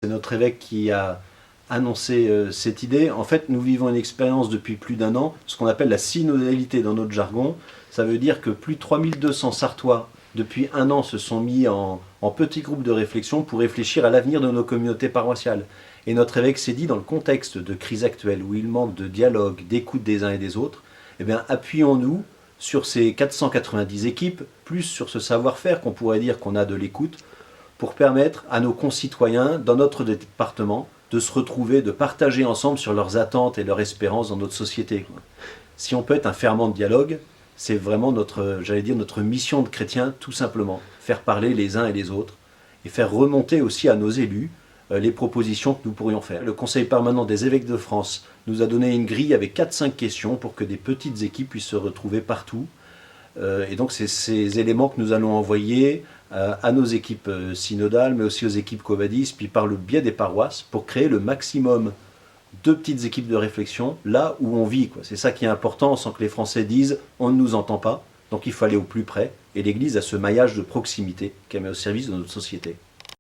C'est notre évêque qui a annoncé cette idée. En fait, nous vivons une expérience depuis plus d'un an, ce qu'on appelle la synodalité dans notre jargon. Ça veut dire que plus de 3200 Sartois, depuis un an, se sont mis en petits groupes de réflexion pour réfléchir à l'avenir de nos communautés paroissiales. Et notre évêque s'est dit, dans le contexte de crise actuelle, où il manque de dialogue, d'écoute des uns et des autres, eh bien, appuyons-nous sur ces 490 équipes, plus sur ce savoir-faire qu'on pourrait dire qu'on a de l'écoute, pour permettre à nos concitoyens, dans notre département, de se retrouver, de partager ensemble sur leurs attentes et leurs espérances dans notre société. Si on peut être un ferment de dialogue, c'est vraiment notre, j'allais dire, notre mission de chrétien, tout simplement. Faire parler les uns et les autres, et faire remonter aussi à nos élus les propositions que nous pourrions faire. Le Conseil permanent des évêques de France nous a donné une grille avec 4-5 questions pour que des petites équipes puissent se retrouver partout. Et donc c'est ces éléments que nous allons envoyer à nos équipes synodales, mais aussi aux équipes Covadis, puis par le biais des paroisses, pour créer le maximum de petites équipes de réflexion là où on vit. C'est ça qui est important, sans que les Français disent « on ne nous entend pas », donc il faut aller au plus près, et l'Église a ce maillage de proximité qu'elle met au service de notre société.